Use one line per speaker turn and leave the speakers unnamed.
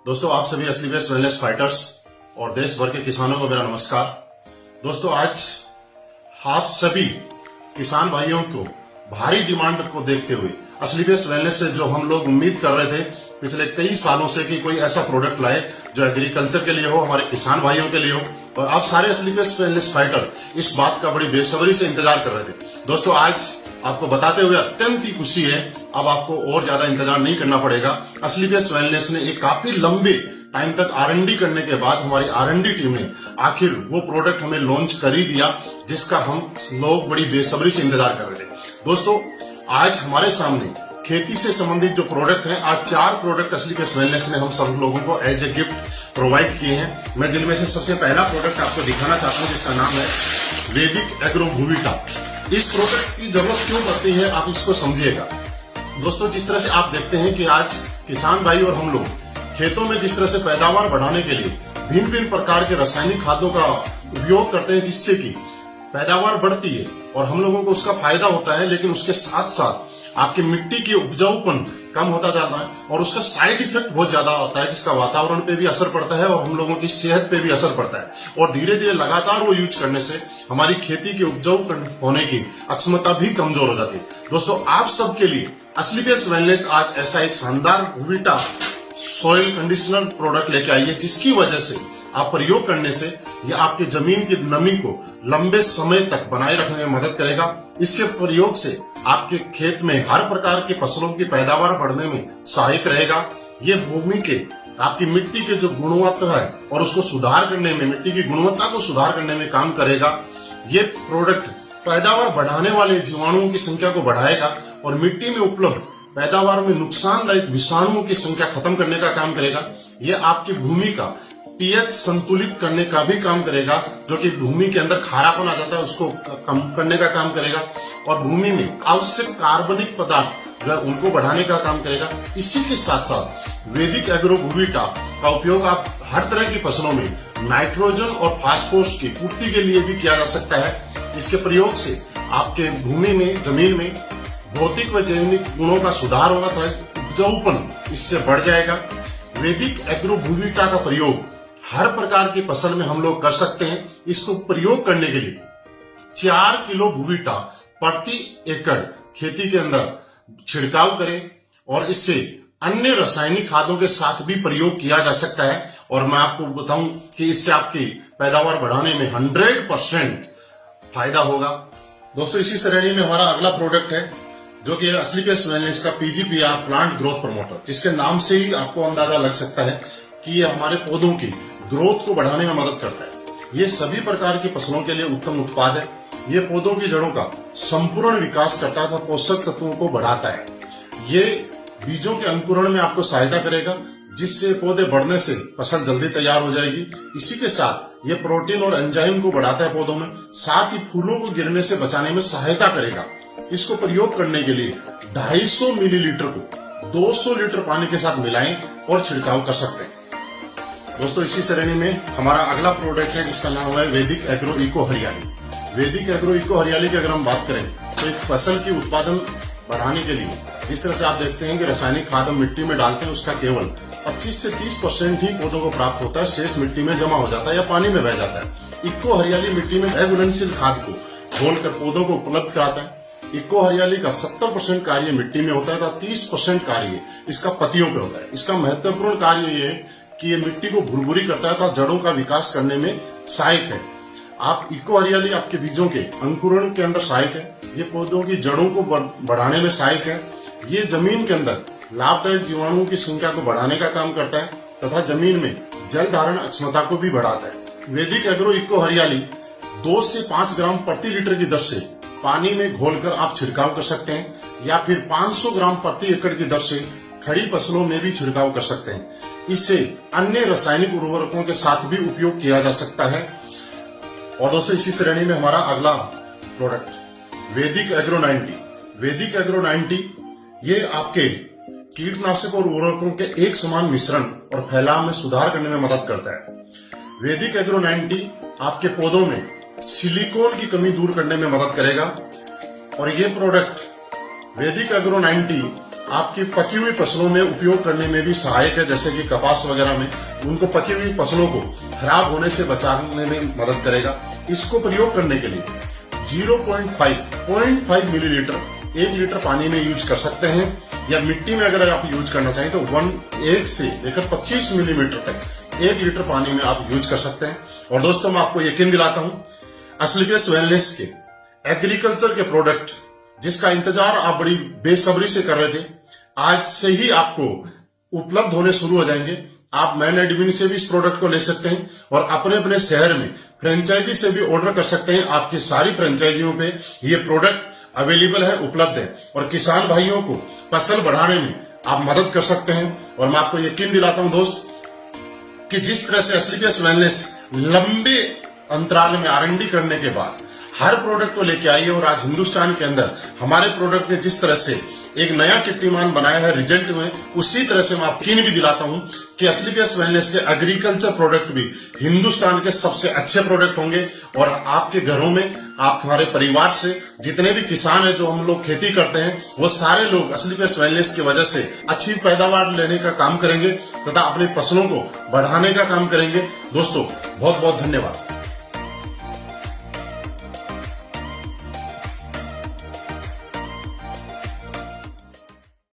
दोस्तों, आप सभी असली बेस्ट वेलनेस फाइटर्स और देश भर के किसानों को मेरा नमस्कार। दोस्तों, आज आप सभी किसान भाइयों को भारी डिमांड को देखते हुए असली बेस्ट वेलनेस से जो हम लोग उम्मीद कर रहे थे पिछले कई सालों से कि कोई ऐसा प्रोडक्ट लाए जो एग्रीकल्चर के लिए हो, हमारे किसान भाइयों के लिए हो, और आप सारे असली बेस्ट वेलनेस फाइटर इस बात का बड़ी बेसब्री से इंतजार कर रहे थे। दोस्तों, आज आपको बताते हुए अत्यंत ही खुशी है, अब आपको और ज्यादा इंतजार नहीं करना पड़ेगा। असली बेस्ट वेलनेस ने एक काफी लंबे टाइम तक R&D करने के बाद हमारी R&D टीम ने आखिर वो प्रोडक्ट हमें लॉन्च कर ही दिया जिसका हम लोग बड़ी बेसब्री से इंतजार कर रहे थे। दोस्तों, आज हमारे सामने खेती से संबंधित जो प्रोडक्ट हैं, आज 4 प्रोडक्ट असली बेस्ट वेलनेस ने हम सब लोगों को एज ए गिफ्ट प्रोवाइड किए हैं। मैं जिनमें से सबसे पहला प्रोडक्ट आपको दिखाना चाहता हूं जिसका नाम है वैदिक एग्रो भूविटा। इस प्रोडक्ट की जरूरत क्यों पड़ती है आप इसको समझिएगा। दोस्तों, जिस तरह से आप देखते हैं कि आज किसान भाई और हम लोग खेतों में जिस तरह से पैदावार बढ़ाने के लिए भिन्न भिन्न प्रकार के रासायनिक खादों का उपयोग करते हैं जिससे कि पैदावार बढ़ती है और हम लोगों को उसका फायदा होता है, लेकिन उसके साथ साथ आपकी मिट्टी की उपजाऊपन कम होता जाता है और उसका साइड इफेक्ट बहुत ज्यादा होता है जिसका वातावरण पे भी असर पड़ता है और हम लोगों की सेहत पे भी असर पड़ता है। और धीरे धीरे लगातार वो यूज करने से हमारी खेती के उपजाऊ होने की अक्षमता भी कमजोर हो जाती है। दोस्तों, आप सबके लिए असली बेस्ट वेलनेस आज ऐसा एक शानदार भूविटा सॉइल कंडीशनर प्रोडक्ट लेके आई है जिसकी वजह से आप प्रयोग करने से यह आपके जमीन की नमी को लंबे समय तक बनाए रखने में मदद करेगा। इसके प्रयोग से आपके खेत में हर प्रकार की फसलों की पैदावार बढ़ने में सहायक रहेगा। ये भूमि के आपकी मिट्टी के जो गुणवत्ता है और उसको सुधार करने में, मिट्टी की गुणवत्ता को सुधार करने में काम करेगा। ये प्रोडक्ट पैदावार बढ़ाने वाले जीवाणुओं की संख्या को बढ़ाएगा और मिट्टी में उपलब्ध पैदावार में नुकसानदायक विषाणुओं की संख्या खत्म करने का काम करेगा। यह आपकी भूमि का पीएच संतुलित करने का भी काम करेगा, जो कि भूमि के अंदर खारापन आ जाता है उसको कम करने का काम करेगा और भूमि में आवश्यक कार्बनिक पदार्थ जो है उनको बढ़ाने का काम करेगा। इसी के साथ साथ वैदिक एग्रो भूविटा का उपयोग आप हर तरह की फसलों में नाइट्रोजन और फास्फोरस की पूर्ति के लिए भी किया जा सकता है। इसके प्रयोग से आपके भूमि में, जमीन में भौतिक व जैविक गुणों का सुधार होगा तथा उपजाऊपन इससे बढ़ जाएगा। वैदिक एग्रो भूविटा का प्रयोग हर प्रकार की फसल में हम लोग कर सकते हैं। इसको प्रयोग करने के लिए 4 किलो भूविटा प्रति एकड़ खेती के अंदर छिड़काव करें और इससे अन्य रासायनिक खादों के साथ भी प्रयोग किया जा सकता है। और मैं आपको बताऊं कि इससे आपकी पैदावार बढ़ाने में 100% फायदा होगा। दोस्तों, इसी श्रेणी में हमारा अगला प्रोडक्ट है जो कि असली बेस्ट वेलनेस का PGPR प्लांट ग्रोथ प्रमोटर, जिसके नाम से ही आपको अंदाजा लग सकता है कि ये हमारे पौधों की ग्रोथ को बढ़ाने में मदद करता है। ये सभी प्रकार की फसलों के लिए उत्तम उत्पाद है। ये पौधों की जड़ों का संपूर्ण विकास करता है, पोषक तत्वों को बढ़ाता है। ये बीजों के अंकुरण में आपको सहायता करेगा जिससे पौधे बढ़ने से फसल जल्दी तैयार हो जाएगी। इसी के साथ ये प्रोटीन और एंजाइम को बढ़ाता है पौधों में, साथ ही फूलों को गिरने से बचाने में सहायता करेगा। इसको प्रयोग करने के लिए 250 मिलीलीटर को 200 लीटर पानी के साथ मिलाएं और छिड़काव कर सकते हैं। दोस्तों, इसी श्रेणी में हमारा अगला प्रोडक्ट है जिसका नाम है वैदिक एग्रो इको हरियाली। वैदिक एग्रो इको हरियाली की अगर हम बात करें तो एक फसल की उत्पादन बढ़ाने के लिए जिस तरह से आप देखते हैं कि रासायनिक खाद हम मिट्टी में डालते हैं उसका केवल 25 से 30% ही पौधों को प्राप्त होता है, शेष मिट्टी में जमा हो जाता है या पानी में बह जाता है। इको हरियाली मिट्टी में घुलनशील खाद को घोलकर पौधों को उपलब्ध कराता है। इको हरियाली का 70% कार्य मिट्टी में होता है तथा 30% कार्य इसका पत्तियों पे होता है। इसका महत्वपूर्ण कार्य ये है कि ये मिट्टी को भुरभुरी करता है तथा जड़ों का विकास करने में सहायक है। आप इको हरियाली आपके बीजों के अंकुरण के अंदर सहायक है। ये पौधों की जड़ों को बढ़ाने में सहायक है। ये जमीन के अंदर लाभदायक जीवाणुओं की संख्या को बढ़ाने का काम करता है तथा जमीन में जल धारण क्षमता को भी बढ़ाता है। वैदिक एग्रो इको हरियाली 2 से 5 ग्राम प्रति लीटर की दर से पानी में घोलकर आप छिड़काव कर सकते हैं या फिर 500 ग्राम प्रति एकड़ की दर से खड़ी फसलों में भी छिड़काव कर सकते हैं। इससे अन्य रासायनिक उर्वरकों के साथ भी उपयोग किया जा सकता है। और दोस्तों, इसी श्रेणी में हमारा अगला प्रोडक्ट वैदिक एग्रो 90। वैदिक एग्रो 90 ये आपके कीटनाशक और उर्वरकों के एक समान मिश्रण और फैलाव में सुधार करने में मदद करता है। वैदिक एग्रो 90 आपके पौधों में सिलिकॉन की कमी दूर करने में मदद करेगा और ये प्रोडक्ट वैदिक एग्रो 90 आपकी पकी हुई फसलों में उपयोग करने में भी सहायक है, जैसे कि कपास वगैरह में उनको पकी हुई फसलों को खराब होने से बचाने में मदद करेगा। इसको प्रयोग करने के लिए 0.5 मिलीलीटर 1 लीटर पानी में यूज कर सकते हैं, या मिट्टी में अगर आप यूज करना चाहें तो 1 से लेकर 25 मिलीमीटर तक 1 लीटर पानी में आप यूज कर सकते हैं। और दोस्तों मैं आपको यकीन दिलाता हूं, असलीपियस वेलनेस के एग्रीकल्चर के प्रोडक्ट जिसका इंतजार आप बड़ी बेसब्री से कर रहे थे, आज से ही आपको उपलब्ध होने शुरू हो जाएंगे। आप मैन एडमिन से भी इस प्रोडक्ट को ले सकते हैं और अपने अपने शहर में फ्रेंचाइजी से भी ऑर्डर कर सकते हैं। आपकी सारी फ्रेंचाइजियों पे ये प्रोडक्ट अवेलेबल है, उपलब्ध है, और किसान भाइयों को फसल बढ़ाने में आप मदद कर सकते हैं। और मैं आपको यकीन दिलाता हूं दोस्त कि जिस तरह से असलीपियस वेलनेस लंबे अंतराल में R&D करने के बाद हर प्रोडक्ट को लेके आई है, और आज हिंदुस्तान के अंदर हमारे प्रोडक्ट ने जिस तरह से एक नया कीर्तिमान बनाया है रिजल्ट में, उसी तरह से मैं आपको यकीन भी दिलाता हूं कि असलीपियस वेलनेस के एग्रीकल्चर प्रोडक्ट भी हिंदुस्तान के सबसे अच्छे प्रोडक्ट होंगे। और आपके घरों में, आप हमारे परिवार से जितने भी किसान हैं जो हम लोग खेती करते हैं, वो सारे लोग असलीपियस वेलनेस की वजह से अच्छी पैदावार लेने का काम करेंगे तथा अपनी फसलों को बढ़ाने का काम करेंगे। दोस्तों बहुत बहुत धन्यवाद।